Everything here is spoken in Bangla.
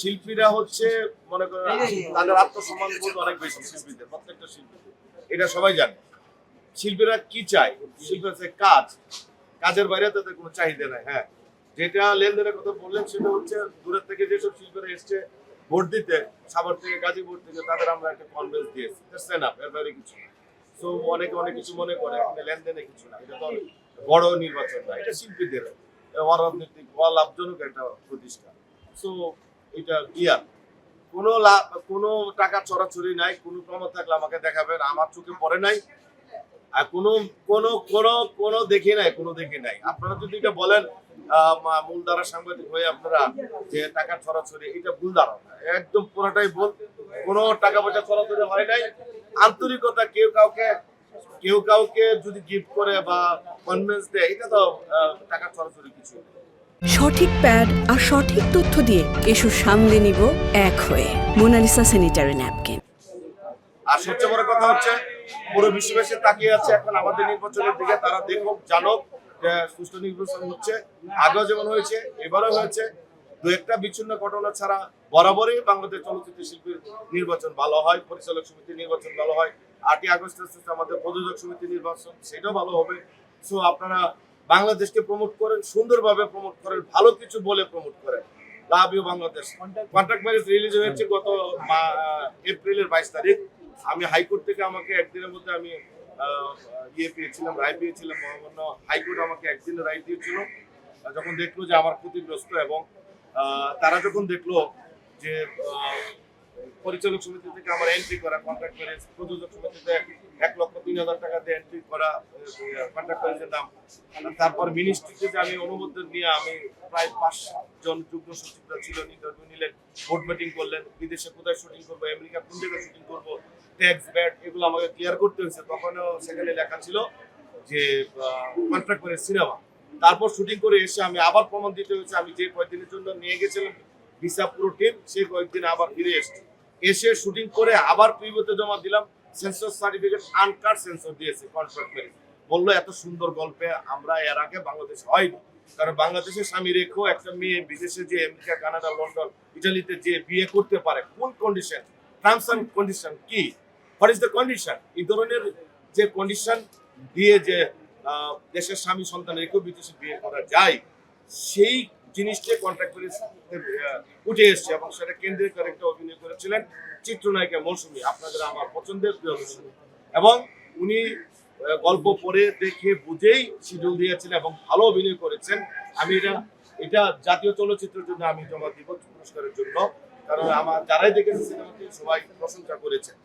শিল্পীরা হচ্ছে মনে করেন তাদের আত্মসম্মান বোধ অনেক বেশি, শিল্পীদের প্রত্যেকটা শিল্পী, এটা সবাই জানে। শিল্পীরা কি চায়? শিল্পীরা চায় কাজ, কাজের বাইরে তাদের কোনো চাহিদা নাই। হ্যাঁ, যেটা লেনদেনের কথা বললেন সেটা হচ্ছে দূরের থেকে যেসব শিল্পীরা এসছে ভোট দিতে, সাভার থেকে গাজীপুর থেকে, তাদের আমরা একটা কনভেন্স দিয়েছি, এর বাইরে কিছু না। তো অনেকে অনেক কিছু মনে করে এখানে লেনদেনে কিছু না, এটা তো বড় নির্বাচন না, এটা শিল্পীদের অরাজনৈতিক অলাভজনক একটা প্রতিষ্ঠান। সো এটা ক্লিয়ার, কোনো লাভ, কোনো টাকা চড়াচড়ি নাই, কোনো প্রমাণ থাকলে আমাকে দেখাবেন, আমার চোখে পড়ে নাই। আর কোনো কোনো কোনো কোনো দেখি নাই। আপনারা যদি এটা বলেন মূলধারা সাংবাদিক হয়ে আপনারা যে টাকা ছড়াছড়ি, এটা ভুল ধারণা, একদম পুরোটাই ভুল। কোনো টাকা পয়সা ছড়াছড়ি হয় নাই। আন্তরিকতা, কেউ কাউকে যদি গিফট করে বা কনভেন্স দেয়, এটা তো টাকা ছড়াছড়ি কিছু না। সঠিক প্যাড আর সঠিক তথ্য দিয়ে এসব সামলে নিব এক হয়ে। Mona Lisa sanitary napkin. আর সবচেয়ে বড় কথা হচ্ছে পুরো বিশ্ববাসী তাকিয়ে আছে এখন আমাদের নির্বাচনের দিকে। তারা দেখুক, জানুক যে সুষ্ঠু নির্বাচন হচ্ছে, আগেও যেমন হয়েছে এবারও হয়েছে। দু একটা বিচ্ছিন্ন ঘটনা ছাড়া বরাবরই বাংলাদেশ চলচ্চিত্র শিল্পীর নির্বাচন ভালো হয়, পরিচালক সমিতির নির্বাচন ভালো হয়। 8ই আগস্ট আমাদের প্রযোজক সমিতির নির্বাচন, সেটাও ভালো হবে। সো আপনারা বাংলাদেশকে প্রমোট করেন, সুন্দরভাবে প্রমোট করেন, ভালো কিছু বলে প্রমোট করেন। Love you Bangladesh. Contract marriage release হয়েছে গত এপ্রিলের 22 তারিখ। আমি হাইকোর্ট থেকে আমাকে একদিনের মধ্যে আমি পেয়েছিলাম, রায় পেয়েছিলাম। মহামান্য হাইকোর্ট আমাকে একদিনের রায় দিয়েছিল। যখন দেখলো যে আমার ক্ষতিগ্রস্ত, এবং তারা যখন দেখলো যে পরিচালক সমিতি থেকে আমার এন্ট্রি করা কন্ট্রাক্ট ম্যারেজ, প্রযোজক সমিতিতে 1,03,000 টাকা দিয়ে এন্ট্রি করা কন্ট্রাক্ট ম্যারেজের দাম, তারপর মিনিস্ট্রিতে যে আমি অনুমোদন নিয়ে আমি প্রায় 5 জন যুগ্ম সচিবরা ছিলেন, ইন্টারভিউ নিলেন, বোর্ড মিটিং করলেন, বিদেশে কোথায় শুটিং করবো, আমেরিকা কোন জায়গায় শুটিং করবো, ট্যাক্স ব্যাট, এগুলো আমাকে ক্লিয়ার করতে হয়েছে। তখনও সেখানে লেখা ছিল যে কন্ট্রাক্ট ম্যারেজ সিনেমা। তারপর শুটিং করে এসে আমি আবার প্রমাণ দিতে হয়েছে, আমি যে কয়েকদিনের জন্য নিয়ে গেছিলাম ভিসা পুরো টিম, সেই কয়েকদিন আবার ফিরে এসে শুটিং করে আবার প্রিভিউতে জমা দিলাম। সেন্সর সার্টিফিকেট আনকাট সেন্সর দিয়েছে কন্ট্রাক্ট ম্যারেজ। বললো এত সুন্দর গল্পে আমরা এর আগে বাংলাদেশে হয়নি। কারণ বাংলাদেশের স্বামী রেখেও একটা মেয়ে বিদেশে যে আমেরিকা, কানাডা, লন্ডন, ইটালিতে যে বিয়ে করতে পারে, কোন কন্ডিশন, টার্মস এন্ড কন্ডিশন কি, হোয়াট ইজ দ্য কন্ডিশন, এই ধরনের যে কন্ডিশন দিয়ে যে দেশের স্বামী সন্তান রেখেও বিদেশে বিয়ে করা যায়, সেই জিনিসটা কন্ট্রাক্ট করে উঠে এসছে। এবং সেটা কেন্দ্রীয় করে একটা অভিনয় করেছিলেন চিত্রনায়িকা মৌসুমী, আপনাদের আমার পছন্দের প্রিয় দর্শক। এবং উনি গল্প পড়ে দেখে বুঝেই শিডিউল দিয়েছিলেন এবং ভালো অভিনয় করেছেন। আমি এটা জাতীয় চলচ্চিত্রের জন্য আমি জমা দিব, পুরস্কারের জন্য। কারণ আমার যারাই দেখেছে সিনেমাটি সবাই প্রশংসা করেছেন।